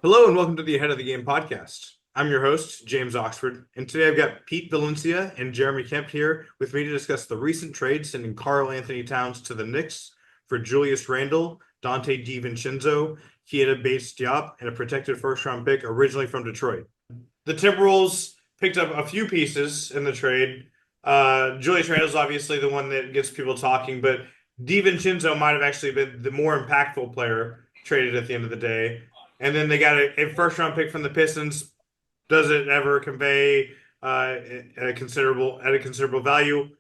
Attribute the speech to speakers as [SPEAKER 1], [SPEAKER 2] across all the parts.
[SPEAKER 1] Hello and welcome to the Ahead of the Game podcast. I'm your host, James Oxford, and today I've got Pete Valencia and Jeremy Kempt here with me to discuss the recent trade sending Karl Anthony Towns to the Knicks for Julius Randle, Donte DiVincenzo, Keita Bates-Diop, and a protected first-round pick originally from Detroit. The Timberwolves picked up a few pieces in the trade. Julius Randle's obviously the one that gets people talking, but DiVincenzo might have actually been the more impactful player traded at the end of the day. And then they got a first-round pick from the Pistons. Does it ever convey at a considerable value?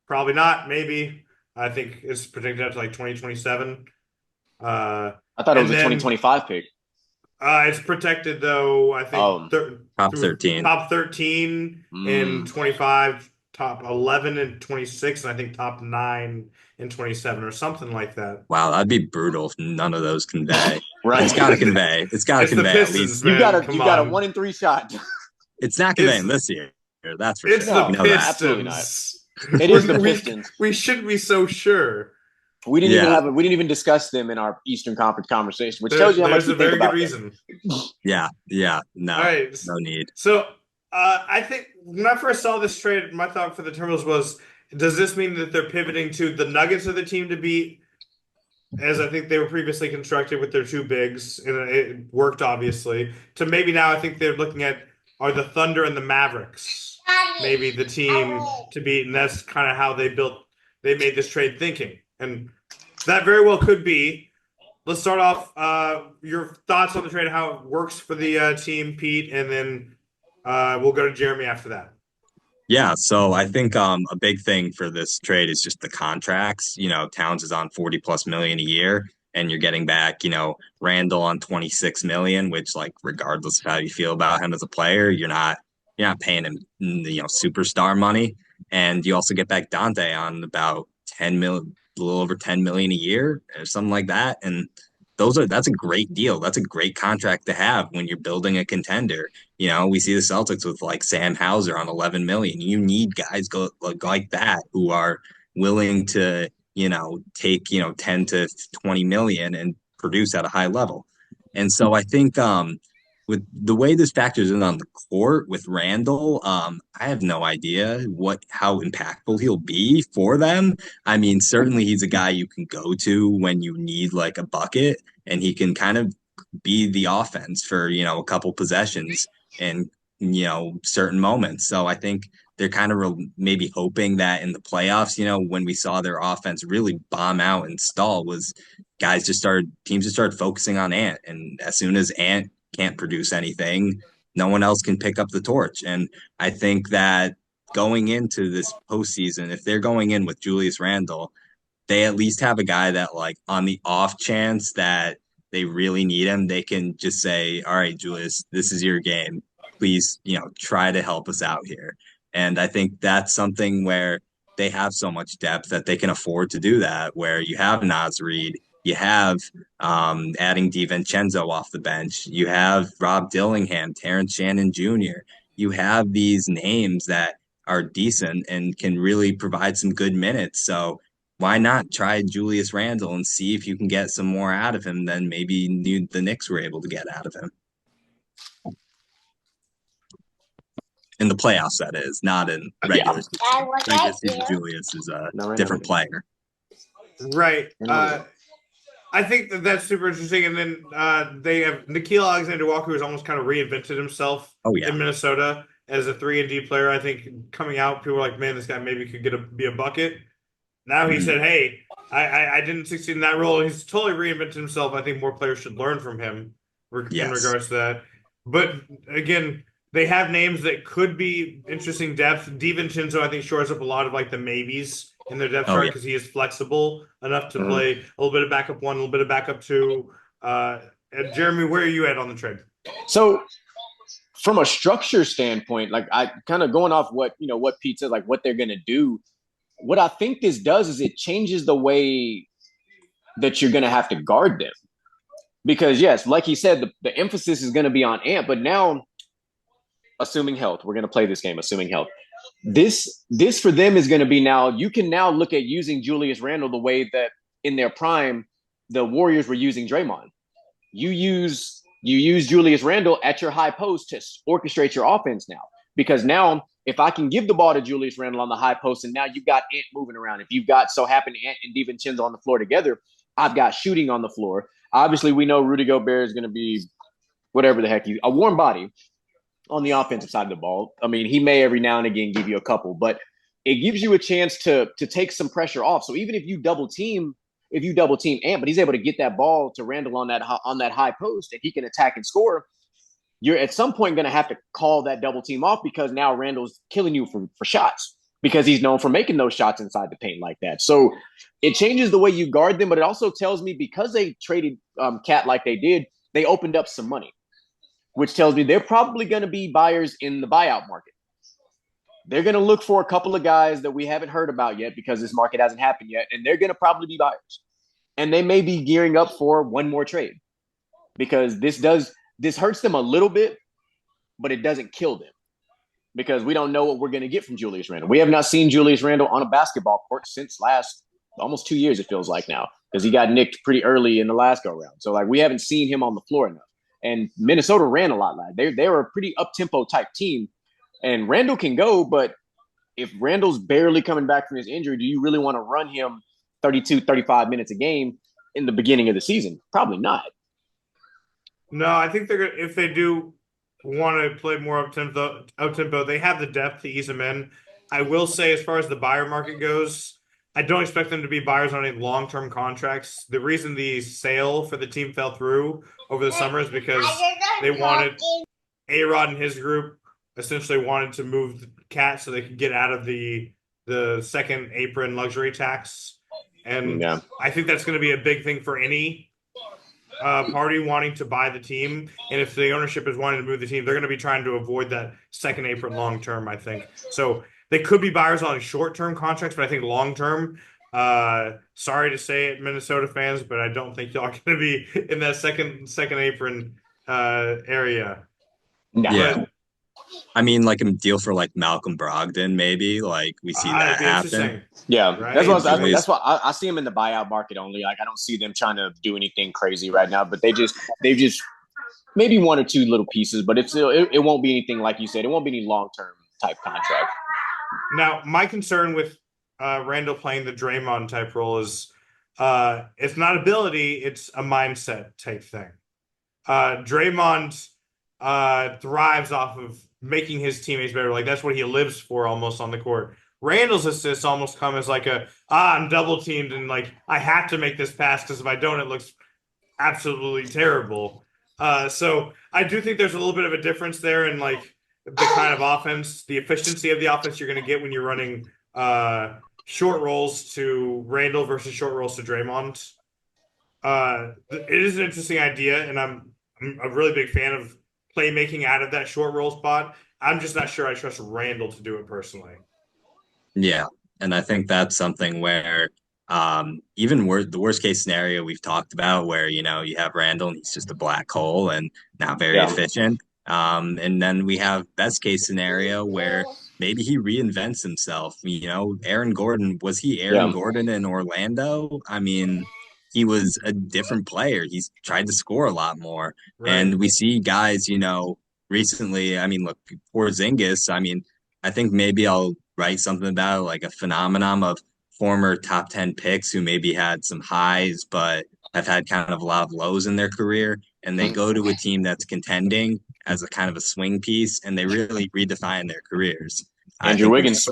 [SPEAKER 1] Probably not. Maybe. I think it's predicted out to like 2027.
[SPEAKER 2] I thought it was a 2025 pick.
[SPEAKER 1] It's protected though. I think
[SPEAKER 3] top 13,
[SPEAKER 1] top 13 in 25, top 11 in 26, and I think top 9 in 27 or something like that.
[SPEAKER 3] Wow, that'd be brutal if none of those convey.
[SPEAKER 2] Right.
[SPEAKER 3] It's got to convey. It's got to convey
[SPEAKER 1] Pistons,
[SPEAKER 3] at least.
[SPEAKER 1] Man.
[SPEAKER 2] You got a 1 in 3 shot.
[SPEAKER 3] It's not conveying this year. That's for
[SPEAKER 1] it's
[SPEAKER 3] sure.
[SPEAKER 1] The Pistons.
[SPEAKER 2] Absolutely not. It is the Pistons.
[SPEAKER 1] We shouldn't be so sure.
[SPEAKER 2] We didn't even discuss them in our Eastern Conference conversation, which tells you how much you think about
[SPEAKER 1] reason.
[SPEAKER 3] Yeah. No.
[SPEAKER 1] All right.
[SPEAKER 3] No need.
[SPEAKER 1] So I think when I first saw this trade, my thought for the Timberwolves was, does this mean that they're pivoting to the Nuggets of the team to beat, as I think they were previously constructed with their two bigs, and it worked obviously, to maybe now I think they're looking at are the Thunder and the Mavericks maybe the team to beat, and that's kind of how they made this trade thinking. And that very well could be. Let's start off your thoughts on the trade, how it works for the team, Pete, and then we'll go to Jeremy after that.
[SPEAKER 3] Yeah, so I think a big thing for this trade is just the contracts. You know, Towns is on 40 plus million a year, and you're getting back, Randle on 26 million, which, like, regardless of how you feel about him as a player, you're not paying him, superstar money. And you also get back Donte on about 10 million, a little over 10 million a year or something like that. And that's a great deal. That's a great contract to have when you're building a contender. We see the Celtics with like Sam Hauser on 11 million. You need guys like that who are willing to, take, 10 to 20 million and produce at a high level. And so I think with the way this factors in on the court with Randle, I have no idea how impactful he'll be for them. I mean, certainly he's a guy you can go to when you need like a bucket, and he can kind of be the offense for, a couple possessions and, certain moments. So I think they're kind of maybe hoping that in the playoffs, when we saw their offense really bomb out and stall, was teams just started focusing on Ant. And as soon as Ant can't produce anything, no one else can pick up the torch. And I think that going into this postseason, if they're going in with Julius Randle, they at least have a guy that, like, on the off chance that they really need him, they can just say, all right, Julius, this is your game. Please, try to help us out here. And I think that's something where they have so much depth that they can afford to do that, where you have Naz Reid, you have adding DiVincenzo off the bench. You have Rob Dillingham, Terrence Shannon Jr. You have these names that are decent and can really provide some good minutes. So why not try Julius Randle and see if you can get some more out of him than maybe the Knicks were able to get out of him? In the playoffs, that is, not in regular season. Regular season, Julius is a different player.
[SPEAKER 1] Right. I think that's super interesting. And then they have Nickeil Alexander-Walker, who's almost kind of reinvented himself in Minnesota as a 3-and-D player. I think coming out, people were like, man, this guy maybe could be a bucket. Now he said, hey, I didn't succeed in that role. He's totally reinvented himself. I think more players should learn from him in regards to that. But again, they have names that could be interesting depth. DiVincenzo, I think, shores up a lot of like the maybes in their depth chart because he is flexible enough to play a little bit of backup 1, a little bit of backup 2. Jeremy, where are you at on the trade?
[SPEAKER 2] So from a structure standpoint, like, I kind of going off what Pete said, like what they're going to do, what I think this does is it changes the way that you're going to have to guard them. Because, yes, like he said, the emphasis is going to be on Ant, but now, assuming health, we're going to play this game, assuming health. This for them is going to be now, you can now look at using Julius Randle the way that in their prime, the Warriors were using Draymond. You use You use Julius Randle at your high post to orchestrate your offense now. Because now, if I can give the ball to Julius Randle on the high post, and now you've got Ant moving around. If you've got Ant and DiVincenzo on the floor together, I've got shooting on the floor. Obviously, we know Rudy Gobert is going to be whatever the heck a warm body on the offensive side of the ball. I mean, he may every now and again give you a couple, but it gives you a chance to take some pressure off. So even if you double team Ant, but he's able to get that ball to Randle on that high post, and he can attack and score, you're at some point going to have to call that double team off, because now Randle's killing you for shots, because he's known for making those shots inside the paint like that. So it changes the way you guard them, but it also tells me, because they traded Cat like they did, they opened up some money, which tells me they're probably going to be buyers in the buyout market. They're going to look for a couple of guys that we haven't heard about yet, because this market hasn't happened yet, and they're going to probably be buyers. And they may be gearing up for one more trade, because this hurts them a little bit, but it doesn't kill them, because we don't know what we're going to get from Julius Randle. We have not seen Julius Randle on a basketball court since almost 2 years, it feels like now, because he got nicked pretty early in the last go-round. So, we haven't seen him on the floor enough. And Minnesota ran a lot. They were a pretty up-tempo type team. And Randle can go, but if Randle's barely coming back from his injury, do you really want to run him 32, 35 minutes a game in the beginning of the season? Probably not.
[SPEAKER 1] No, I think they're gonna, if they do want to play more up tempo, they have the depth to ease them in. I will say, as far as the buyer market goes, I don't expect them to be buyers on any long-term contracts. The reason the sale for the team fell through over the summer is because they wanted A-Rod and his group essentially wanted to move the Cat so they could get out of the second apron luxury tax. And yeah, I think that's going to be a big thing for any party wanting to buy the team. And if the ownership is wanting to move the team, they're going to be trying to avoid that second apron long term, I think. So they could be buyers on short-term contracts, but I think long-term, sorry to say it, Minnesota fans, but I don't think y'all are going to be in that second apron area.
[SPEAKER 3] Yeah. But, I mean, like a deal for Malcolm Brogdon, maybe. We see that happen.
[SPEAKER 2] Yeah, right? That's why I see him in the buyout market only. I don't see them trying to do anything crazy right now. But they've just maybe one or two little pieces. But it won't be anything like you said. It won't be any long-term type contract.
[SPEAKER 1] Now, my concern with Randle playing the Draymond type role is it's not ability; it's a mindset type thing. Draymond thrives off of making his teammates better. That's what he lives for almost on the court. Randle's assists almost come as I'm double teamed and I have to make this pass, because if I don't, it looks absolutely terrible. So I do think there's a little bit of a difference there in the kind of offense, the efficiency of the offense you're going to get when you're running short rolls to Randle versus short rolls to Draymond. It is an interesting idea, and I'm a really big fan of playmaking out of that short roll spot. I'm just not sure I trust Randle to do it personally.
[SPEAKER 3] Yeah, and I think that's something where even the worst case scenario we've talked about, where you have Randle and he's just a black hole and not very efficient. And then we have best case scenario where maybe he reinvents himself. Aaron Gordon, was he Aaron Gordon in Orlando? I mean, he was a different player. He's tried to score a lot more. Right. And we see guys, recently, look, Porzingis, I think maybe I'll write something about a phenomenon of former top 10 picks who maybe had some highs, but have had kind of a lot of lows in their career. And they go to a team that's contending as a kind of a swing piece, and they really redefine their careers.
[SPEAKER 2] Andrew Wiggins.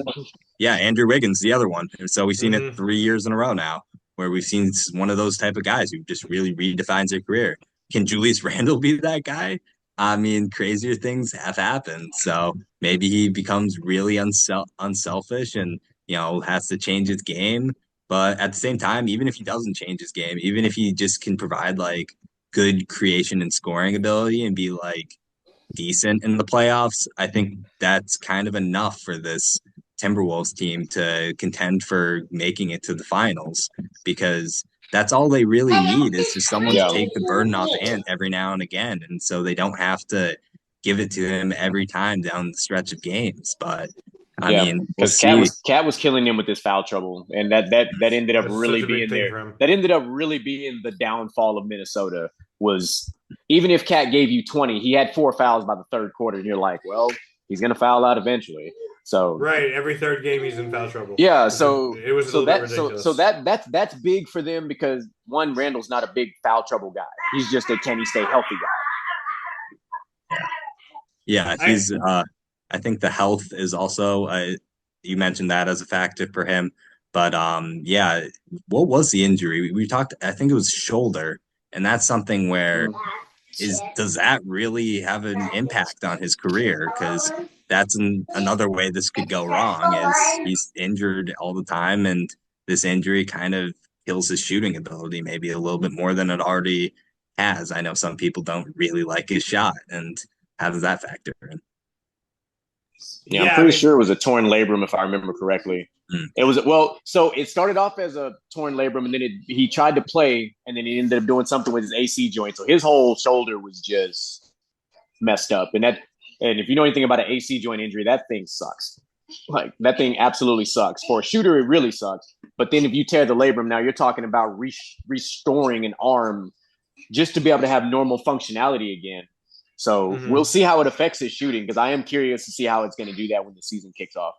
[SPEAKER 3] Yeah, Andrew Wiggins, the other one. And so we've seen it 3 years in a row now, where we've seen one of those type of guys who just really redefines their career. Can Julius Randle be that guy? Crazier things have happened. So maybe he becomes really unselfish and, has to change his game. But at the same time, even if he doesn't change his game, even if he just can provide good creation and scoring ability and be decent in the playoffs, I think that's kind of enough for this Timberwolves team to contend for making it to the finals, because that's all they really need is just someone to take the burden off Ant every now and again. And so they don't have to give it to him every time down the stretch of games. But
[SPEAKER 2] because Cat was killing him with his foul trouble, and that ended up really being there. That ended up really being the downfall of Minnesota was even if Cat gave you 20, he had 4 fouls by the third quarter, and you're like, well, he's gonna foul out eventually. So
[SPEAKER 1] right, every third game he's in foul trouble.
[SPEAKER 2] yeah,
[SPEAKER 1] it was a little bit ridiculous.
[SPEAKER 2] So that's big for them because one, Randle's not a big foul trouble guy. He's just a can he stay healthy guy.
[SPEAKER 3] Yeah, he's. I think the health is also. You mentioned that as a factor for him, but yeah. What was the injury? We talked. I think it was shoulder, and that's something where does that really have an impact on his career? Because that's another way this could go wrong. Is he's injured all the time, and this injury kind of kills his shooting ability maybe a little bit more than it already has. I know some people don't really like his shot, and how does that factor in?
[SPEAKER 2] Yeah, I'm pretty sure it was a torn labrum, if I remember correctly. It was so it started off as a torn labrum, and then he tried to play, and then he ended up doing something with his AC joint. So his whole shoulder was just messed up. And if you know anything about an AC joint injury, that thing sucks. Like that thing absolutely sucks. For a shooter, it really sucks. But then if you tear the labrum, now you're talking about restoring an arm just to be able to have normal functionality again. So we'll see how it affects his shooting, because I am curious to see how it's going to do that when the season kicks off.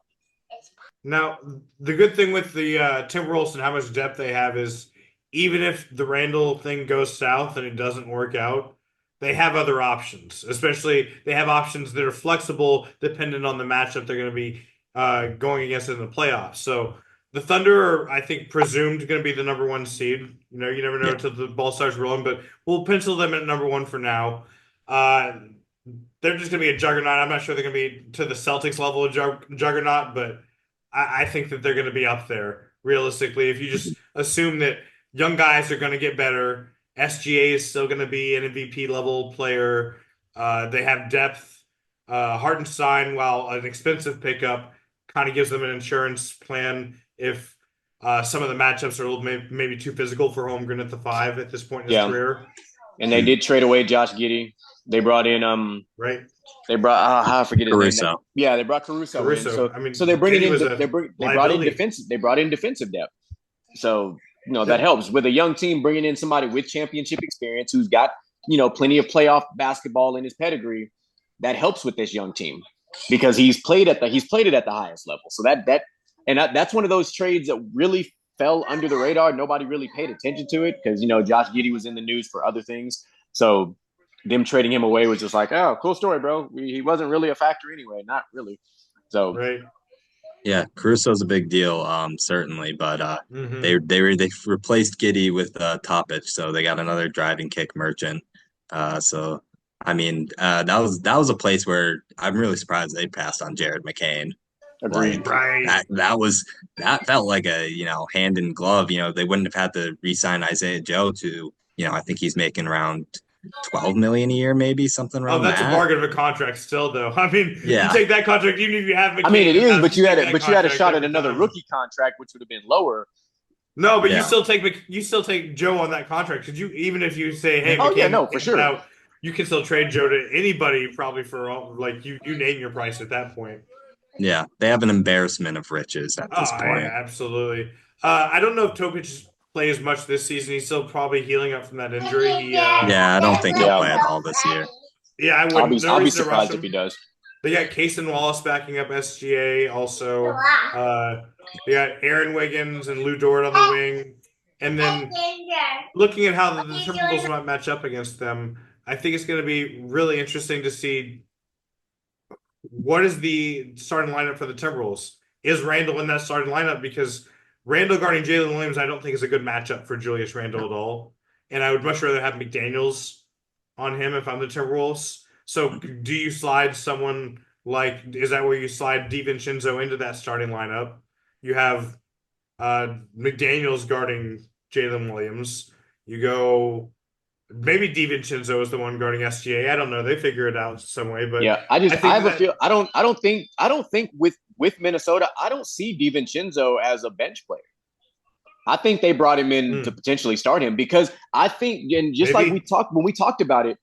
[SPEAKER 1] Now, the good thing with the Timberwolves and how much depth they have is even if the Randle thing goes south and it doesn't work out, they have other options. Especially they have options that are flexible depending on the matchup they're going to be going against in the playoffs. So the Thunder are, I think, presumed going to be the number 1 seed. You know, you never know until the ball starts rolling, but we'll pencil them at number 1 for now. They're just going to be a juggernaut. I'm not sure they're going to be to the Celtics level of juggernaut, but I think that they're going to be up there realistically. If you just assume that young guys are going to get better, SGA is still going to be an MVP level player. They have depth. Hartenstein, while an expensive pickup, kind of gives them an insurance plan if some of the matchups are a little maybe too physical for Holmgren at the 5 at this point in his career.
[SPEAKER 2] And they did trade away Josh Giddey. They brought in
[SPEAKER 1] right.
[SPEAKER 2] They brought I forget his
[SPEAKER 3] Caruso.
[SPEAKER 2] name. Yeah, they brought Caruso in. So
[SPEAKER 1] I mean,
[SPEAKER 2] so they're bringing in
[SPEAKER 1] they
[SPEAKER 2] brought in defensive depth. So that helps with a young team bringing in somebody with championship experience who's got plenty of playoff basketball in his pedigree. That helps with this young team because he's played it at the highest level. So that's one of those trades that really fell under the radar. Nobody really paid attention to it because Josh Giddey was in the news for other things. So them trading him away was just like, oh, cool story, bro. He wasn't really a factor anyway. Not really. So
[SPEAKER 1] right.
[SPEAKER 3] Yeah, Caruso's a big deal, certainly, but they replaced Giddey with Topic, so they got another driving kick merchant. So I mean, that was a place where I'm really surprised they passed on Jared McCain.
[SPEAKER 2] Agreed.
[SPEAKER 1] Right.
[SPEAKER 3] That felt like a hand in glove. They wouldn't have had to re-sign Isaiah Joe to I think he's making around $12 million a year, maybe something around that.
[SPEAKER 1] Oh, that's a bargain of a contract still, though. I mean,
[SPEAKER 3] yeah.
[SPEAKER 1] You take that contract even if you have McCain.
[SPEAKER 2] I mean, it is, but you had a shot at another rookie contract, which would have been lower.
[SPEAKER 1] No, but you still take Joe on that contract. Because even if you say, hey, McCain,
[SPEAKER 2] for sure,
[SPEAKER 1] out, you can still trade Joe to anybody probably for you name your price at that point.
[SPEAKER 3] Yeah, they have an embarrassment of riches at this point.
[SPEAKER 1] Yeah, absolutely. I don't know if Topic plays much this season. He's still probably healing up from that injury.
[SPEAKER 3] I don't think he'll play at all this year.
[SPEAKER 1] Yeah, I wouldn't.
[SPEAKER 2] I'll be surprised if he does.
[SPEAKER 1] They got Cason Wallace backing up SGA. Also, they got Aaron Wiggins and Lou Dort on the wing. And then looking at how the Timberwolves might match up against them, I think it's going to be really interesting to see what is the starting lineup for the Timberwolves. Is Randle in that starting lineup? Because Randle guarding Jalen Williams, I don't think is a good matchup for Julius Randle at all. And I would much rather have McDaniels on him if I'm the Timberwolves. So do you slide someone is that where you slide DiVincenzo into that starting lineup? You have McDaniels guarding Jalen Williams. You go, maybe DiVincenzo is the one guarding SGA. I don't know. They figure it out some way, but
[SPEAKER 2] yeah, I have a feel. I don't think with Minnesota, I don't see DiVincenzo as a bench player. I think they brought him in to potentially start him because I think, and just like when we talked about it,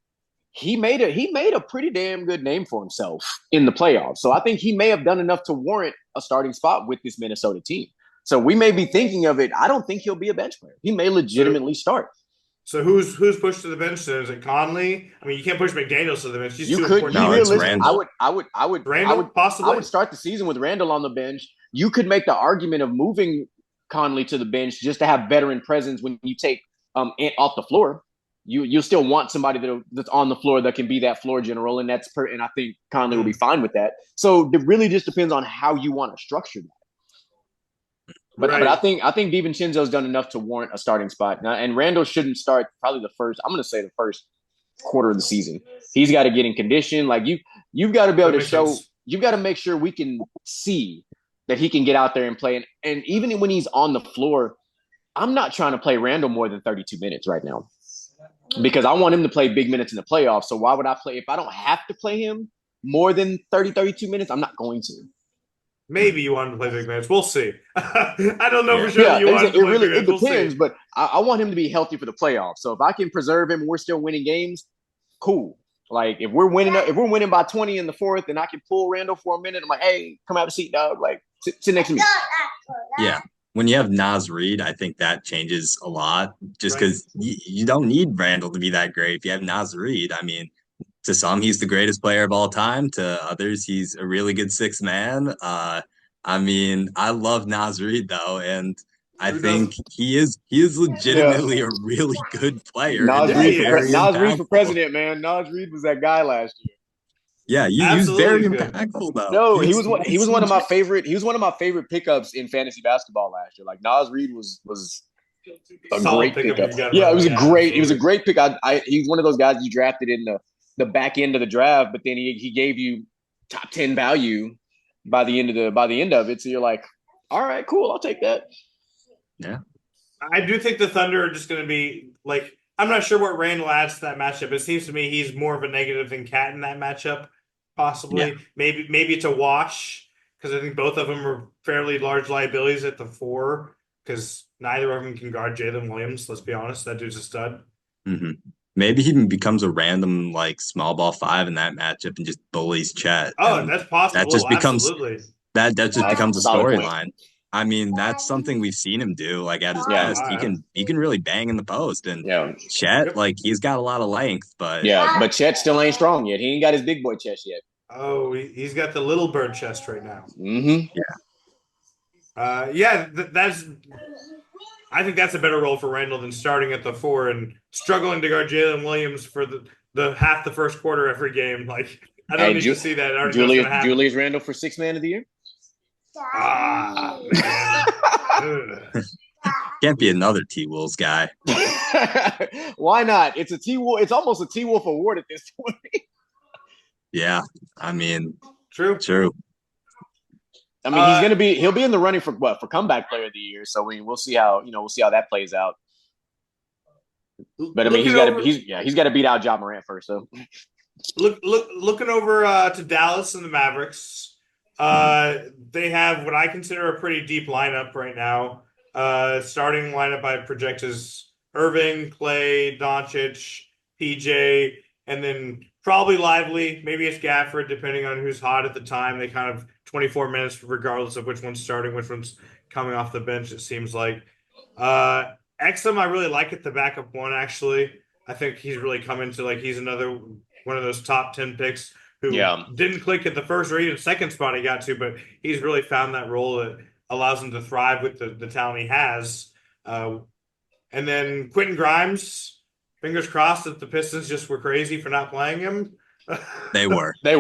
[SPEAKER 2] he made a pretty damn good name for himself in the playoffs. So I think he may have done enough to warrant a starting spot with this Minnesota team. So we may be thinking of it. I don't think he'll be a bench player. He may legitimately start.
[SPEAKER 1] So who's pushed to the bench? Then? Is it Conley? I mean, you can't push McDaniels to the bench. He's
[SPEAKER 2] You
[SPEAKER 1] too
[SPEAKER 2] could
[SPEAKER 1] important.
[SPEAKER 2] be
[SPEAKER 3] No, it's
[SPEAKER 2] realistic.
[SPEAKER 3] Randle.
[SPEAKER 1] Randall,
[SPEAKER 2] I
[SPEAKER 1] possibly.
[SPEAKER 2] would start the season with Randle on the bench. You could make the argument of moving Conley to the bench just to have veteran presence when you take Ant off the floor. You still want somebody that's on the floor that can be that floor general, and and I think Conley will be fine with that. So it really just depends on how you want to structure that. But I think DiVincenzo's done enough to warrant a starting spot now, and Randle shouldn't start probably the first. I'm going to say the first quarter of the season. He's got to get in condition. Like you've got to be able to show.
[SPEAKER 1] Sense.
[SPEAKER 2] You've got to make sure we can see that he can get out there and play. And even when he's on the floor, I'm not trying to play Randle more than 32 minutes right now because I want him to play big minutes in the playoffs. So why would I play if I don't have to play him more than 32 minutes? I'm not going to.
[SPEAKER 1] Maybe you want him to play big minutes. We'll see. I don't know for sure. Yeah,
[SPEAKER 2] it depends, but I want him to be healthy for the playoffs. So if I can preserve him and we're still winning games, cool. Like if we're winning by 20 in the fourth, and I can pull Randle for a minute, I'm like, hey, come have a seat, dog. Like sit next to me.
[SPEAKER 3] Yeah. When you have Naz Reid, I think that changes a lot just because you don't need Randle to be that great. If you have Naz Reid, I mean, to some, he's the greatest player of all time. To others, he's a really good sixth man. I mean, I love Naz Reid though, and I think he is legitimately a really good player.
[SPEAKER 2] Naz Reid for president, man. Naz Reid was that guy last year.
[SPEAKER 3] Yeah, he was very impactful though.
[SPEAKER 2] No, he was one of my favorite. He was one of my favorite pickups in fantasy basketball last year. Like Naz Reid was a great pickup. Yeah, it was a great pick. He's one of those guys you drafted in the back end of the draft, but then he gave you top 10 value by the end of it. So you're like, all right, cool, I'll take that.
[SPEAKER 3] Yeah,
[SPEAKER 1] I do think the Thunder are just going to be like. I'm not sure what Randle adds to that matchup. It seems to me he's more of a negative than Cat in that matchup. Possibly, yeah. Maybe it's a wash because I think both of them are fairly large liabilities at the four because neither of them can guard Jalen Williams. Let's be honest, that dude's a stud.
[SPEAKER 3] Mm-hmm. Maybe he even becomes a random like small ball five in that matchup and just bullies Chet.
[SPEAKER 1] Oh, that's possible.
[SPEAKER 3] That just becomes
[SPEAKER 1] absolutely.
[SPEAKER 3] that just becomes a storyline. I mean, that's something we've seen him do. Like at his best, he can really bang in the post. And Chet, like he's got a lot of length, but
[SPEAKER 2] but Chet still ain't strong yet. He ain't got his big boy chest yet.
[SPEAKER 1] Oh, he's got the little bird chest right now.
[SPEAKER 2] Mm-hmm.
[SPEAKER 1] Yeah. That's. I think that's a better role for Randle than starting at the four and struggling to guard Jalen Williams for the half the first quarter every game. Like I don't need to see that.
[SPEAKER 2] Julius Randle for sixth man of the year.
[SPEAKER 3] Can't be another T-Wolves guy.
[SPEAKER 2] Why not? It's it's almost a T-Wolf award at this point.
[SPEAKER 3] Yeah, I mean,
[SPEAKER 1] true.
[SPEAKER 2] I mean, he'll be in the running for comeback player of the year. So we'll see how that plays out. But I mean, he's got to beat out Ja Morant first. So
[SPEAKER 1] looking over to Dallas and the Mavericks. They have what I consider a pretty deep lineup right now. Starting lineup I project is Irving, Clay, Doncic, PJ, and then probably Lively. Maybe it's Gafford, depending on who's hot at the time. They kind of 24 minutes, regardless of which one's starting, which one's coming off the bench, it seems like. Exum, I really like at the backup one, actually. I think he's really come into, he's another one of those top 10 picks who didn't click at the first or even second spot he got to, but he's really found that role that allows him to thrive with the talent he has. And then Quentin Grimes, fingers crossed that the Pistons just were crazy for not playing him.
[SPEAKER 3] They were.
[SPEAKER 2] I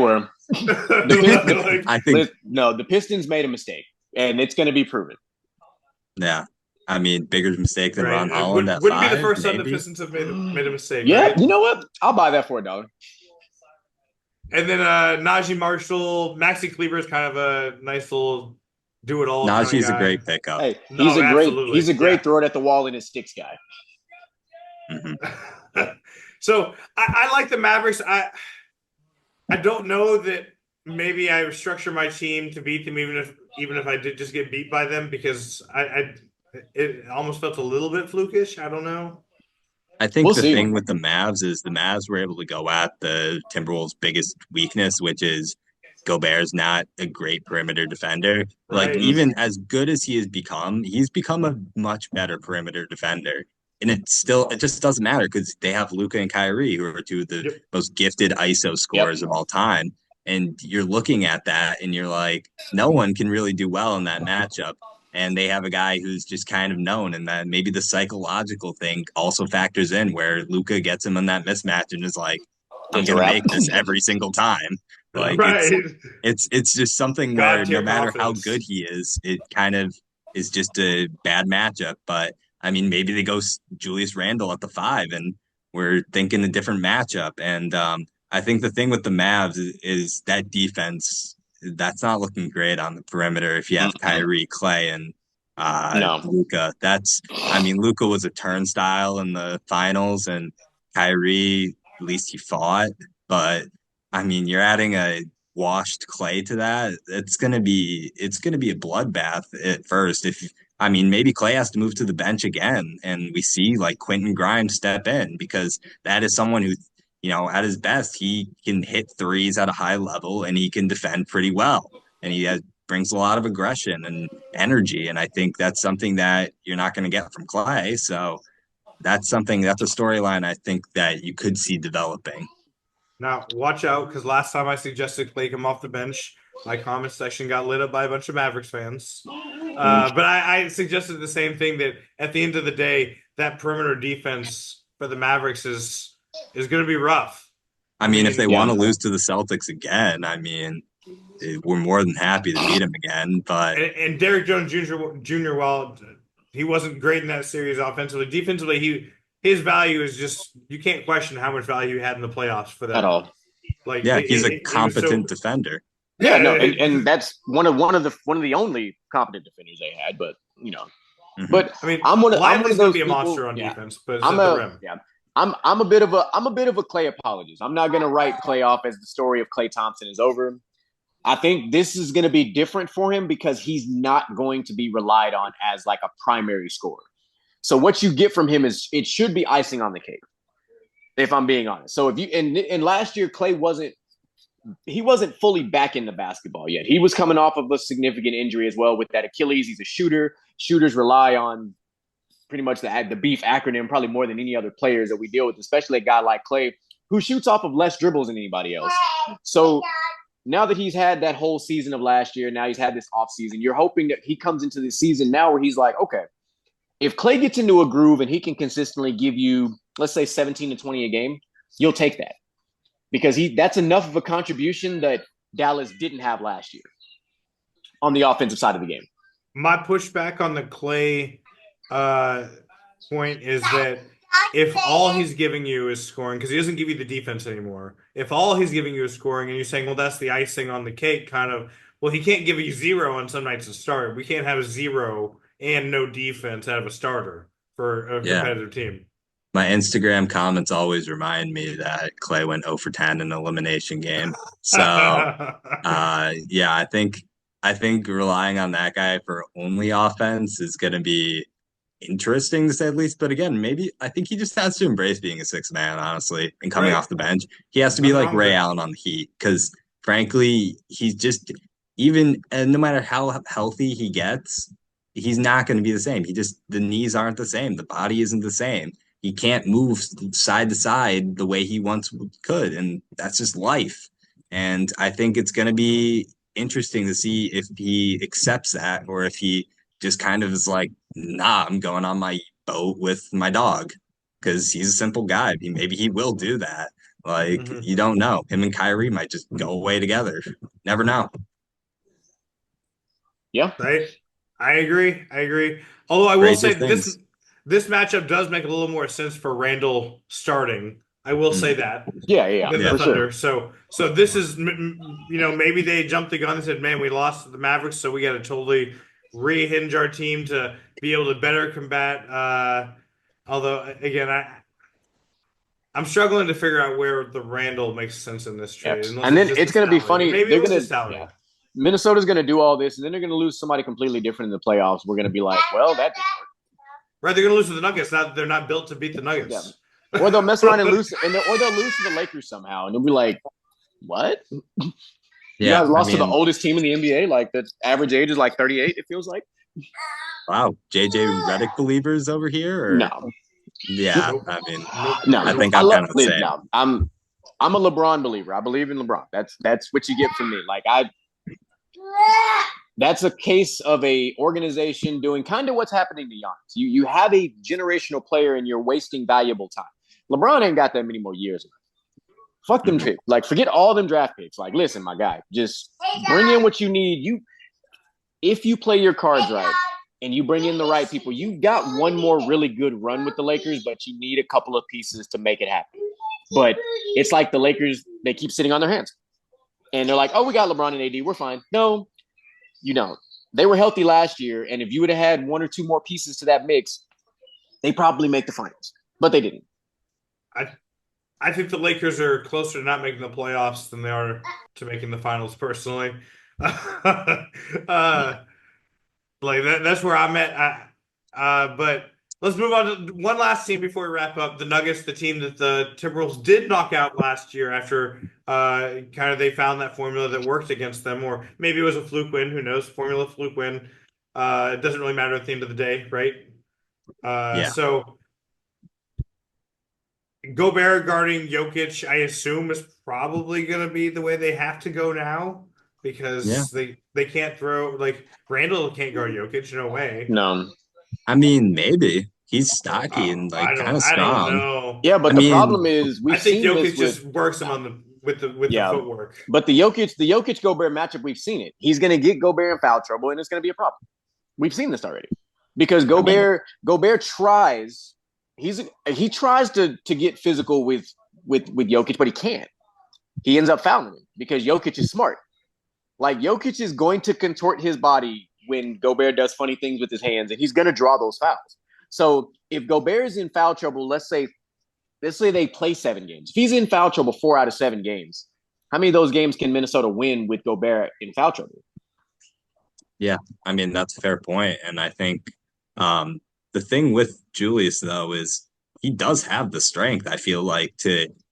[SPEAKER 2] think the Pistons made a mistake, and it's going to be proven.
[SPEAKER 3] Yeah. I mean, bigger mistake than Ron Holland at
[SPEAKER 1] wouldn't
[SPEAKER 3] 5,
[SPEAKER 1] be the first time the Pistons have made a mistake.
[SPEAKER 2] Yeah,
[SPEAKER 1] right?
[SPEAKER 2] You know what? I'll buy that for $1.
[SPEAKER 1] And then Najee Marshall, Maxi Kleber is kind of a nice little do-it-all.
[SPEAKER 3] Najee's a great pickup.
[SPEAKER 2] Hey, he's a great throw it at the wall in his sticks guy.
[SPEAKER 3] Mm-hmm.
[SPEAKER 1] So I like the Mavericks. I don't know that maybe I structure my team to beat them, even if I did just get beat by them, because it almost felt a little bit flukish. I don't know.
[SPEAKER 3] I think the thing with the Mavs is the Mavs were able to go at the Timberwolves' biggest weakness, which is Gobert's not a great perimeter defender. Like, even as good as he's become a much better perimeter defender. it just doesn't matter because they have Luka and Kyrie, who are two of the most gifted ISO scorers of all time. And you're looking at that and you're like, no one can really do well in that matchup. And they have a guy who's just kind of known, and that maybe the psychological thing also factors in where Luka gets him in that mismatch and is like, I'm going to make this every single time. Like it's just something where no matter how good he is, it kind of is just a bad matchup. But I mean, maybe they go Julius Randle at the 5 and we're thinking a different matchup. And I think the thing with the Mavs is that defense, that's not looking great on the perimeter if you have Kyrie, Clay, and Luka. Luka was a turnstile in the finals, and Kyrie, at least he fought. But I mean, you're adding a washed Clay to that. It's gonna be a bloodbath at first. Maybe Clay has to move to the bench again, and we see like Quentin Grimes step in because that is someone who, at his best, he can hit threes at a high level and he can defend pretty well. And he brings a lot of aggression and energy. And I think that's something that you're not going to get from Clay. So that's a storyline I think that you could see developing.
[SPEAKER 1] Now, watch out, because last time I suggested Clay come off the bench, my comment section got lit up by a bunch of Mavericks fans. But I suggested the same thing, that at the end of the day, that perimeter defense for the Mavericks is going to be rough.
[SPEAKER 3] If they want to lose to the Celtics again, we're more than happy to beat him again. But
[SPEAKER 1] and Derrick Jones Jr., while he wasn't great in that series offensively, defensively, his value is just, you can't question how much value he had in the playoffs for that.
[SPEAKER 2] At all.
[SPEAKER 3] He's a competent defender.
[SPEAKER 2] Yeah, no, and that's one of the only competent defenders they had. But but I'm one of those
[SPEAKER 1] going to be a monster on defense, but it's at the rim.
[SPEAKER 2] Yeah. I'm a bit of a Clay apologist. I'm not going to write Clay off as the story of Klay Thompson is over. I think this is going to be different for him because he's not going to be relied on as like a primary scorer. So what you get from him it should be icing on the cake, if I'm being honest. So if you and last year Clay wasn't fully back into basketball yet. He was coming off of a significant injury as well with that Achilles. He's a shooter. Shooters rely on pretty much the beef acronym probably more than any other players that we deal with, especially a guy like Clay who shoots off of less dribbles than anybody else. So now that he's had that whole season of last year, now he's had this off season, you're hoping that he comes into this season now where he's like, okay, if Clay gets into a groove and he can consistently give you, let's say 17 to 20 a game, you'll take that because that's enough of a contribution that Dallas didn't have last year on the offensive side of the game.
[SPEAKER 1] My pushback on the Clay point is that if all he's giving you is scoring, because he doesn't give you the defense anymore, if all he's giving you is scoring and you're saying, well, that's the icing on the cake kind of, well, he can't give you 0 on some nights to start. We can't have a 0 and no defense out of a starter for a competitive team.
[SPEAKER 3] My Instagram comments always remind me that Clay went 0 for 10 in an elimination game. So, I think relying on that guy for only offense is going to be interesting to say the least. But again, I think he just has to embrace being a 6th man, honestly, and coming off the bench. He has to be like Ray Allen on the Heat because, frankly, he's just no matter how healthy he gets, he's not going to be the same. The knees aren't the same. The body isn't the same. He can't move side to side the way he once could, and that's just life. And I think it's going to be interesting to see if he accepts that or if he just kind of is like, nah, I'm going on my boat with my dog because he's a simple guy. Maybe he will do that. You don't know. Him and Kyrie might just go away together. Never know.
[SPEAKER 2] Yeah.
[SPEAKER 1] Right. I agree. Although I will say this matchup does make a little more sense for Randle starting. I will say that.
[SPEAKER 2] Yeah.
[SPEAKER 1] For Thunder. Sure. So this is, maybe they jumped the gun and said, man, we lost to the Mavericks, so we got to totally rehinge our team to be able to better combat. Although, again, I'm struggling to figure out where the Randle makes sense in this trade.
[SPEAKER 2] Yep. And then it's going to be funny.
[SPEAKER 1] Maybe they're going to
[SPEAKER 2] Minnesota's going to do all this, and then they're going to lose somebody completely different in the playoffs. We're going to be like, well, that didn't work.
[SPEAKER 1] Right, they're going to lose to the Nuggets. They're not built to beat the Nuggets.
[SPEAKER 2] Yeah. Or they'll mess around and lose, or they'll lose to the Lakers somehow, and they'll be like, what? Yeah, you guys lost to the oldest team in the NBA. Like the average age is like 38. It feels like.
[SPEAKER 3] Wow, JJ Redick believers over here? Or?
[SPEAKER 2] No,
[SPEAKER 3] Yeah,
[SPEAKER 1] Nope.
[SPEAKER 3] I mean,
[SPEAKER 2] No,
[SPEAKER 3] I think
[SPEAKER 2] I
[SPEAKER 3] I'm
[SPEAKER 2] love.
[SPEAKER 3] kind of the same.
[SPEAKER 2] No, I'm a LeBron believer. I believe in LeBron. That's what you get from me. Like that's a case of a organization doing kind of what's happening to Giannis. You have a generational player and you're wasting valuable time. LeBron ain't got that many more years. Fuck them tricks. Like forget all them draft picks. Like listen, my guy, just bring in what you need. If you play your cards right and you bring in the right people, you got one more really good run with the Lakers, but you need a couple of pieces to make it happen. But it's like the Lakers, they keep sitting on their hands. And they're like, oh, we got LeBron and AD. We're fine. No, you don't. They were healthy last year. And if you would have had one or two more pieces to that mix, they probably make the finals. But they didn't.
[SPEAKER 1] I think the Lakers are closer to not making the playoffs than they are to making the finals, personally. Like that's where I'm at. But let's move on to one last team before we wrap up. The Nuggets, the team that the Timberwolves did knock out last year after kind of they found that formula that worked against them, or maybe it was a fluke win. Who knows? Formula fluke win. It doesn't really matter at the end of the day, right?
[SPEAKER 3] Yeah.
[SPEAKER 1] So Gobert guarding Jokic, I assume, is probably going to be the way they have to go now because they can't throw, like Randle can't guard Jokic, no way.
[SPEAKER 2] No.
[SPEAKER 3] I mean, maybe he's stocky and like kind of strong.
[SPEAKER 1] I don't know.
[SPEAKER 2] Yeah, but the problem is
[SPEAKER 1] I think Jokic just works him on with the footwork.
[SPEAKER 2] But the Jokic Gobert matchup, we've seen it. He's going to get Gobert in foul trouble, and it's going to be a problem. We've seen this already because Gobert tries. He tries to get physical with Jokic, but he can't. He ends up fouling him because Jokic is smart. Like Jokic is going to contort his body when Gobert does funny things with his hands, and he's going to draw those fouls. So if Gobert is in foul trouble, let's say they play 7 games. If he's in foul trouble 4 out of 7 games, how many of those games can Minnesota win with Gobert in foul trouble?
[SPEAKER 3] Yeah, I mean, that's a fair point. And I think the thing with Julius, though, is he does have the strength, I feel like,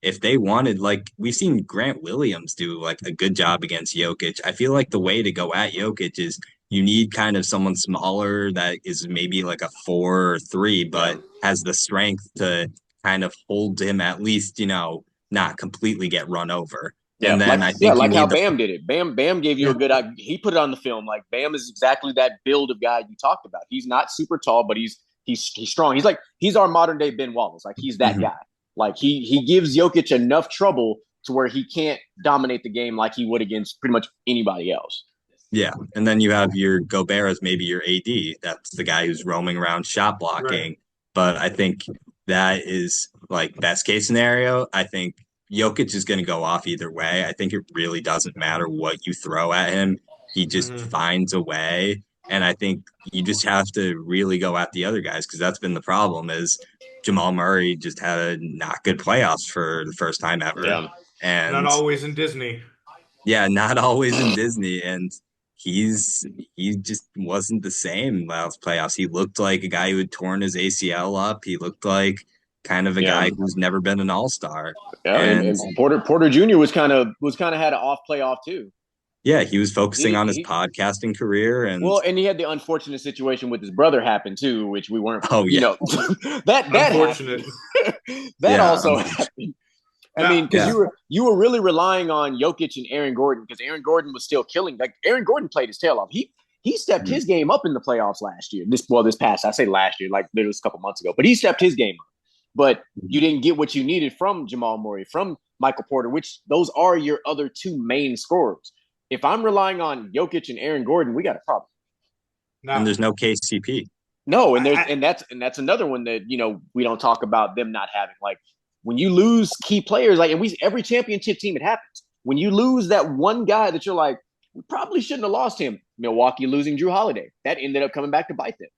[SPEAKER 3] if they wanted, like, we've seen Grant Williams do, like, a good job against Jokic. I feel like the way to go at Jokic is you need kind of someone smaller that is maybe like a 4 or 3, but has the strength to kind of hold him at least, not completely get run over.
[SPEAKER 2] Yeah,
[SPEAKER 3] and then I think
[SPEAKER 2] like how Bam did it. Bam gave you a good. He put it on the film. Like Bam is exactly that build of guy you talked about. He's not super tall, but he's strong. He's our modern day Ben Wallace. Like he's that guy. Like he gives Jokic enough trouble to where he can't dominate the game like he would against pretty much anybody else.
[SPEAKER 3] Yeah, and then you have your Gobert as maybe your AD. That's the guy who's roaming around shot blocking. Right. But I think that is like best case scenario. I think Jokic is going to go off either way. I think it really doesn't matter what you throw at him. He just finds a way. And I think you just have to really go at the other guys because that's been the problem is Jamal Murray just had a not good playoffs for the first time ever.
[SPEAKER 2] Yeah.
[SPEAKER 3] And
[SPEAKER 1] not always in Disney.
[SPEAKER 3] Yeah, not always in Disney. And he just wasn't the same last playoffs. He looked like a guy who had torn his ACL up. He looked like kind of a guy who's never been an all-star.
[SPEAKER 2] Yeah, and Porter Jr. was kind of had an off playoff too.
[SPEAKER 3] Yeah, he was focusing on his podcasting career, and
[SPEAKER 2] he had the unfortunate situation with his brother happen too, which we weren't.
[SPEAKER 3] Oh yeah,
[SPEAKER 2] that unfortunate. That also happened. I mean, because you were really relying on Jokic and Aaron Gordon because Aaron Gordon was still killing. Like Aaron Gordon played his tail off. He stepped his game up in the playoffs last year. This past, I say last year, like it was a couple months ago, but he stepped his game up. But you didn't get what you needed from Jamal Murray, from Michael Porter, which those are your other 2 main scorers. If I'm relying on Jokic and Aaron Gordon, we got a problem.
[SPEAKER 3] No. And there's no KCP.
[SPEAKER 2] No, and that's another one that we don't talk about them not having. Like when you lose key players, like every championship team it happens. When you lose that one guy that you're like, we probably shouldn't have lost him. Milwaukee losing Drew Holiday, that ended up coming back to bite them.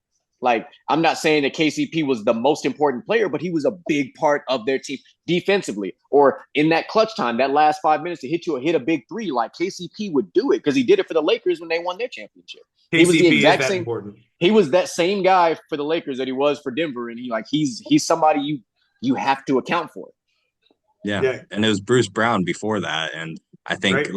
[SPEAKER 2] Like, I'm not saying that KCP was the most important player, but he was a big part of their team defensively or in that clutch time, that last 5 minutes to hit a big 3. Like KCP would do it because he did it for the Lakers when they won their championship. He was the exact same. Important. He was that same guy for the Lakers that he was for Denver, and he's somebody you have to account for.
[SPEAKER 3] Yeah, and it was Bruce Brown before that, and I think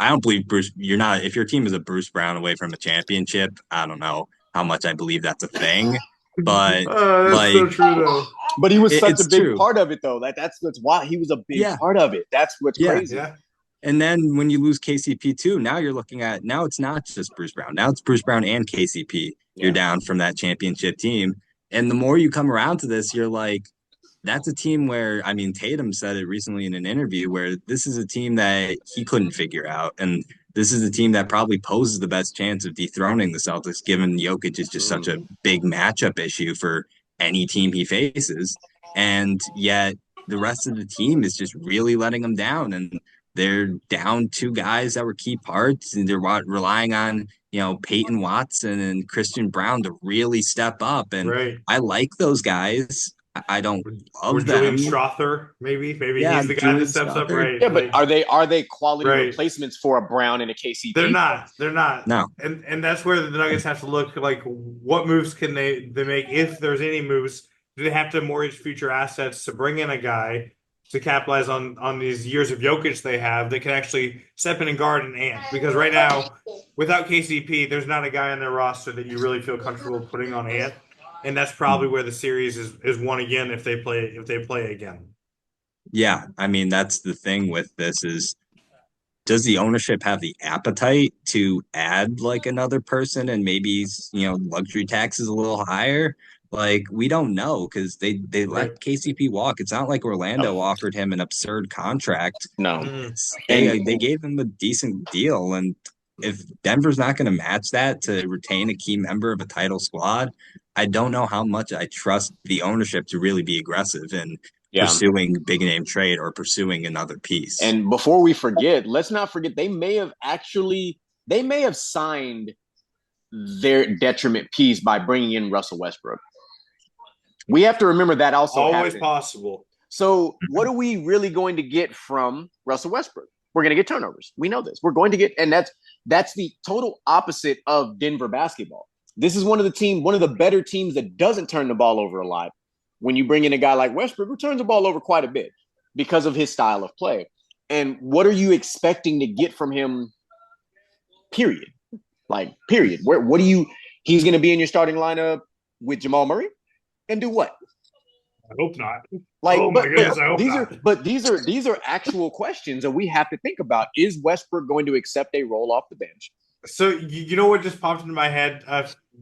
[SPEAKER 3] I don't believe Bruce. If your team is a Bruce Brown away from a championship, I don't know how much I believe that's a thing, but
[SPEAKER 1] that's so true though.
[SPEAKER 2] But he was such a big
[SPEAKER 3] true.
[SPEAKER 2] part of it, though. That's why he was a big part of it. That's what's crazy.
[SPEAKER 1] Yeah.
[SPEAKER 3] And then when you lose KCP too, now you're looking at it's not just Bruce Brown. Now it's Bruce Brown and KCP. You're down from that championship team. And the more you come around to this, you're like, that's a team where, I mean, Tatum said it recently in an interview where this is a team that he couldn't figure out. And this is a team that probably poses the best chance of dethroning the Celtics, given Jokic is just such a big matchup issue for any team he faces. And yet the rest of the team is just really letting them down. And they're down two guys that were key parts, and they're relying on, Peyton Watson and Christian Brown to really step up. And I like those guys. I don't love them.
[SPEAKER 1] Julian Strother, maybe he's the guy
[SPEAKER 3] Julian
[SPEAKER 1] that steps up, right?
[SPEAKER 2] Yeah, but are they quality replacements for a Brown and a KCP?
[SPEAKER 1] They're not.
[SPEAKER 3] No.
[SPEAKER 1] And that's where the Nuggets have to look, like, what moves can they make, if there's any moves. Do they have to mortgage future assets to bring in a guy to capitalize on these years of Jokic they have that can actually step in and guard an Ant? Because right now, without KCP, there's not a guy on their roster that you really feel comfortable putting on Ant. And that's probably where the series is won again if they play again. Yeah,
[SPEAKER 3] I mean, that's the thing with this is, does the ownership have the appetite to add like another person and maybe, luxury tax is a little higher? Like, we don't know because they let KCP walk. It's not like Orlando offered him an absurd contract.
[SPEAKER 2] No.
[SPEAKER 3] They gave him a decent deal. And if Denver's not going to match that to retain a key member of a title squad, I don't know how much I trust the ownership to really be aggressive in pursuing big name trade or pursuing another piece.
[SPEAKER 2] And before we forget, let's not forget they may have signed their detriment piece by bringing in Russell Westbrook. We have to remember that also
[SPEAKER 1] always
[SPEAKER 2] happened.
[SPEAKER 1] Possible.
[SPEAKER 2] So what are we really going to get from Russell Westbrook? We're going to get turnovers. We know this. We're going to get, and that's the total opposite of Denver basketball. This is one of the better teams that doesn't turn the ball over a lot. When you bring in a guy like Westbrook, who turns the ball over quite a bit because of his style of play. And what are you expecting to get from him? Period. Period. He's going to be in your starting lineup with Jamal Murray and do what?
[SPEAKER 1] I hope not.
[SPEAKER 2] I hope not. But these are actual questions that we have to think about. Is Westbrook going to accept a role off the bench?
[SPEAKER 1] So you know what just popped into my head?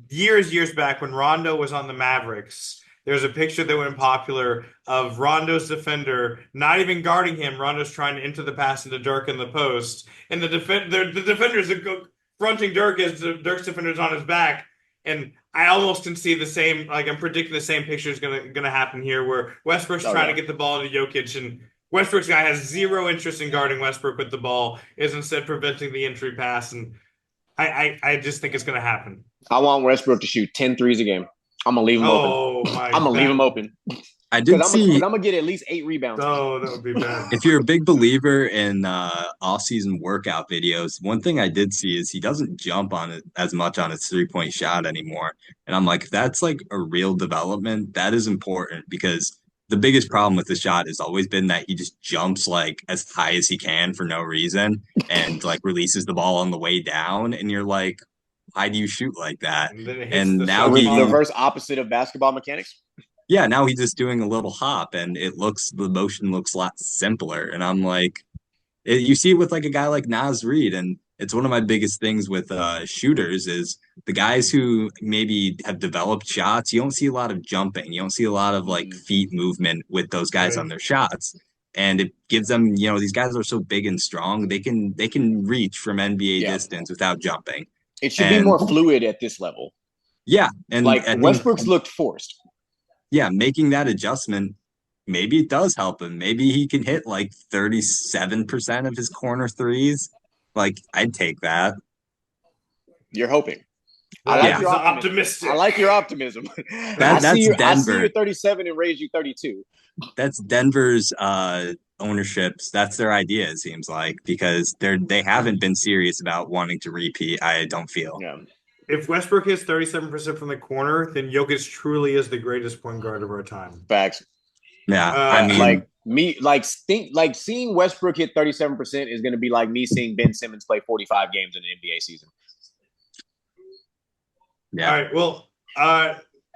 [SPEAKER 1] Years back when Rondo was on the Mavericks, there's a picture that went popular of Rondo's defender not even guarding him. Rondo's trying to enter the pass into Dirk in the post, and the defenders are fronting Dirk as Dirk's defender's on his back. And I almost can see the same. Like, I'm predicting the same picture is gonna happen here, where Westbrook's trying to get the ball into Jokic, and Westbrook's guy has zero interest in guarding Westbrook with the ball, is instead preventing the entry pass. And I just think it's gonna happen.
[SPEAKER 2] I want Westbrook to shoot 10 threes a game. I'm gonna leave him open. I'm gonna leave him open.
[SPEAKER 3] I did see.
[SPEAKER 2] I'm gonna get at least 8 rebounds.
[SPEAKER 1] Oh, that would be bad.
[SPEAKER 3] If you're a big believer in off-season workout videos, one thing I did see is he doesn't jump on it as much on his 3-point shot anymore. And I'm like, if that's like a real development, that is important, because the biggest problem with the shot has always been that he just jumps like as high as he can for no reason and like releases the ball on the way down. And you're like, why do you shoot like that? And now
[SPEAKER 2] he's the reverse opposite of basketball mechanics.
[SPEAKER 3] Yeah, now he's just doing a little hop, and the motion looks a lot simpler. And I'm like, you see it with like a guy like Naz Reid, and it's one of my biggest things with shooters is the guys who maybe have developed shots. You don't see a lot of jumping. You don't see a lot of like feet movement with those guys on their shots. And it gives them, these guys are so big and strong. They can reach from NBA distance without jumping.
[SPEAKER 2] It should be more fluid at this level.
[SPEAKER 3] Yeah. And
[SPEAKER 2] Westbrook's looked forced.
[SPEAKER 3] Yeah, making that adjustment, maybe it does help him. Maybe he can hit like 37% of his corner threes. Like, I'd take that.
[SPEAKER 2] You're hoping.
[SPEAKER 1] You're optimistic.
[SPEAKER 2] I like your optimism.
[SPEAKER 3] That's Denver.
[SPEAKER 2] I see you 37 and raise you 32.
[SPEAKER 3] That's Denver's ownerships. That's their idea, it seems like, because they haven't been serious about wanting to repeat, I don't feel.
[SPEAKER 2] Yeah.
[SPEAKER 1] If Westbrook hits 37% from the corner, then Jokic truly is the greatest point guard of our time.
[SPEAKER 2] Facts.
[SPEAKER 3] Yeah, I
[SPEAKER 2] mean, seeing Westbrook hit 37% is going to be like me seeing Ben Simmons play 45 games in an NBA season.
[SPEAKER 3] Yeah.
[SPEAKER 1] All right. Well,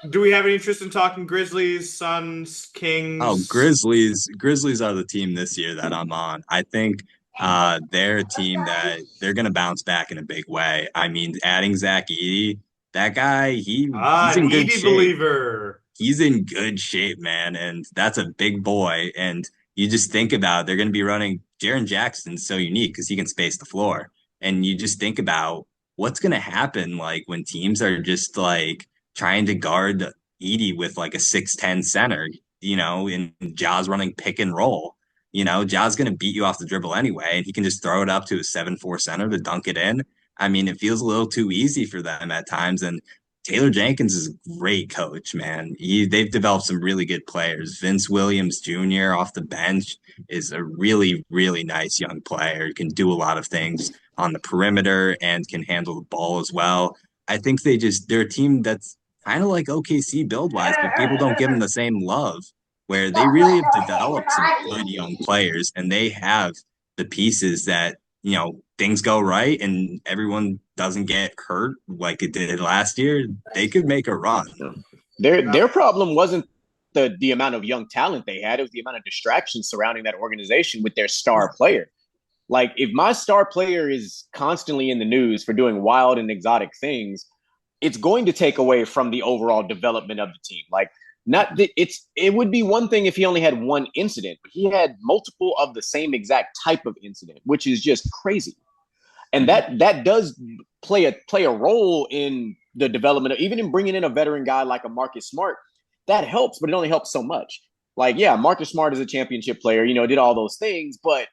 [SPEAKER 1] Do we have any interest in talking Grizzlies, Suns,
[SPEAKER 3] Oh,
[SPEAKER 1] Kings?
[SPEAKER 3] Grizzlies are the team this year that I'm on. I think they're a team that they're gonna bounce back in a big way. I mean, adding Zach Edey, that guy, he's
[SPEAKER 1] An
[SPEAKER 3] in good
[SPEAKER 1] Edie
[SPEAKER 3] shape.
[SPEAKER 1] believer.
[SPEAKER 3] He's in good shape, man, and that's a big boy. And you just think about they're gonna be running Jaren Jackson's so unique because he can space the floor. And you just think about what's gonna happen like when teams are just like trying to guard Edie with like a 6'10 center, and Ja's running pick and roll. Ja's going to beat you off the dribble anyway, and he can just throw it up to a 7'4 center to dunk it in. I mean, it feels a little too easy for them at times. And Taylor Jenkins is a great coach, man. They've developed some really good players. Vince Williams Jr. off the bench is a really, really nice young player. He can do a lot of things on the perimeter and can handle the ball as well. I think they're a team that's kind of like OKC build wise, but people don't give them the same love where they really have developed some good young players and they have the pieces that, things go right and everyone doesn't get hurt like it did last year. They could make a run.
[SPEAKER 2] Their problem wasn't the amount of young talent they had, it was the amount of distractions surrounding that organization with their star player. Like, if my star player is constantly in the news for doing wild and exotic things, it's going to take away from the overall development of the team. Like, it would be one thing if he only had one incident, but he had multiple of the same exact type of incident, which is just crazy. And that does play a role in the development of, even in bringing in a veteran guy like a Marcus Smart. That helps, but it only helps so much. Like, yeah, Marcus Smart is a championship player, did all those things, but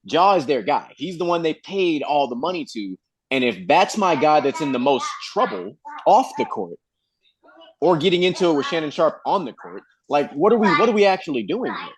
[SPEAKER 2] Ja is their guy. He's the one they paid all the money to. And if that's my guy that's in the most trouble off the court or getting into it with Shannon Sharp on the court, like, what are we actually doing here?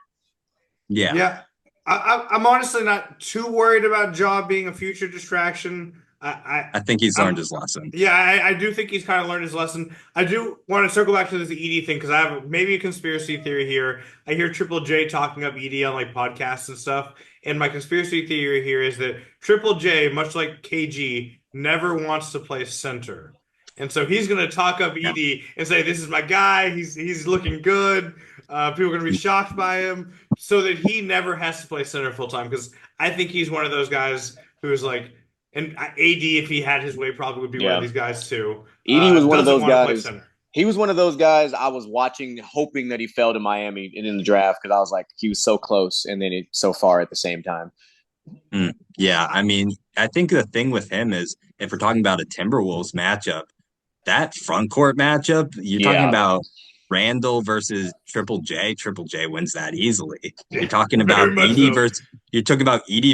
[SPEAKER 3] Yeah.
[SPEAKER 1] Yeah. I'm honestly not too worried about Ja being a future distraction.
[SPEAKER 3] I think he's learned his lesson.
[SPEAKER 1] Yeah, I do think he's kind of learned his lesson. I do want to circle back to this Edie thing because I have maybe a conspiracy theory here. I hear Triple J talking up Edie on like podcasts and stuff, and my conspiracy theory here is that Triple J, much like KG, never wants to play center, and so he's going to talk up Edie and say, "This is my guy. He's looking good. People are going to be shocked by him," so that he never has to play center full time. Because I think he's one of those guys who's like. And AD, if he had his way, probably would be one of these guys too.
[SPEAKER 2] Edie was one of those guys. He was one of those guys I was watching, hoping that he fell to Miami in the draft because I was like, he was so close, and then so far at the same time.
[SPEAKER 3] Yeah, I mean, I think the thing with him is if we're talking about a Timberwolves matchup, that front court matchup, you're talking about Randle versus Triple J. Triple J wins that easily. You're talking about Edie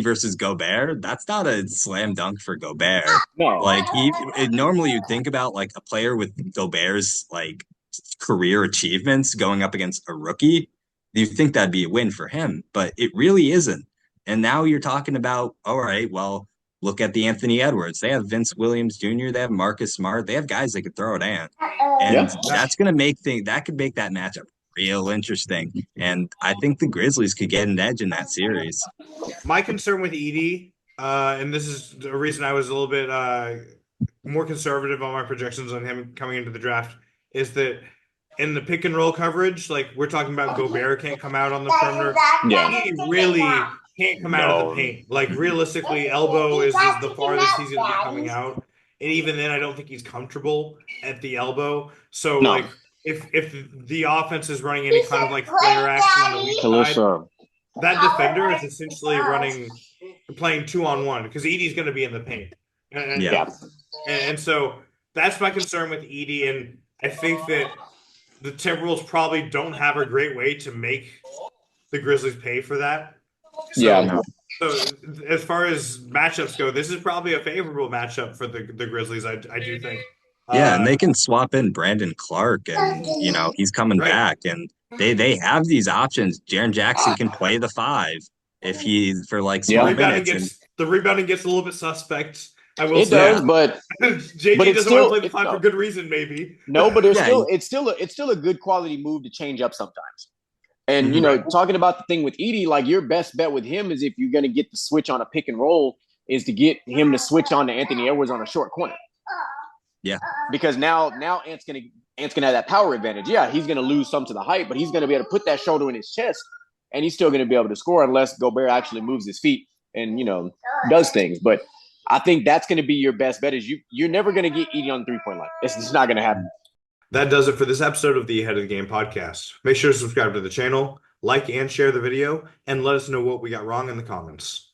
[SPEAKER 3] versus Gobert. That's not a slam dunk for Gobert.
[SPEAKER 2] No.
[SPEAKER 3] Like normally you'd think about like a player with Gobert's like career achievements going up against a rookie. You think that'd be a win for him, but it really isn't. And now you're talking about, all right, well, look at the Anthony Edwards. They have Vince Williams Jr. They have Marcus Smart. They have guys that could throw it in. And that's going to make that could make that matchup real interesting. And I think the Grizzlies could get an edge in that series.
[SPEAKER 1] My concern with Edie, and this is the reason I was a little bit more conservative on my projections on him coming into the draft, is that in the pick and roll coverage, like we're talking about Gobert can't come out on the perimeter. He really can't come out of the paint. Like realistically, elbow is the farthest he's going to be coming out. And even then, I don't think he's comfortable at the elbow. So like if the offense is running any kind of like flare action on the weak side, that defender is essentially playing 2-on-1 because Edie's going to be in the paint. And so that's my concern with Edie. And I think that the Timberwolves probably don't have a great way to make the Grizzlies pay for that. So as far as matchups go, this is probably a favorable matchup for the Grizzlies, I do think.
[SPEAKER 3] Yeah, and they can swap in Brandon Clark, and he's coming back, and they have these options. Jaren Jackson can play the 5 if he for like small minutes.
[SPEAKER 1] The rebounding gets a little bit suspect. I will say
[SPEAKER 2] does, but
[SPEAKER 1] JD doesn't want to play the 5 for good reason, maybe.
[SPEAKER 2] No, but it's still a good quality move to change up sometimes. And talking about the thing with Edie, like your best bet with him is if you're going to get the switch on a pick and roll, is to get him to switch on to Anthony Edwards on a short corner.
[SPEAKER 3] Yeah,
[SPEAKER 2] because now Ant's going to Ant's going to have that power advantage. Yeah, he's going to lose some to the height, but he's going to be able to put that shoulder in his chest, and he's still going to be able to score unless Gobert actually moves his feet and, does things. But I think that's going to be your best bet is you're never going to get Edey on the three-point line. It's just not going to happen.
[SPEAKER 1] That does it for this episode of the Ahead of the Game podcast. Make sure to subscribe to the channel, like and share the video, and let us know what we got wrong in the comments.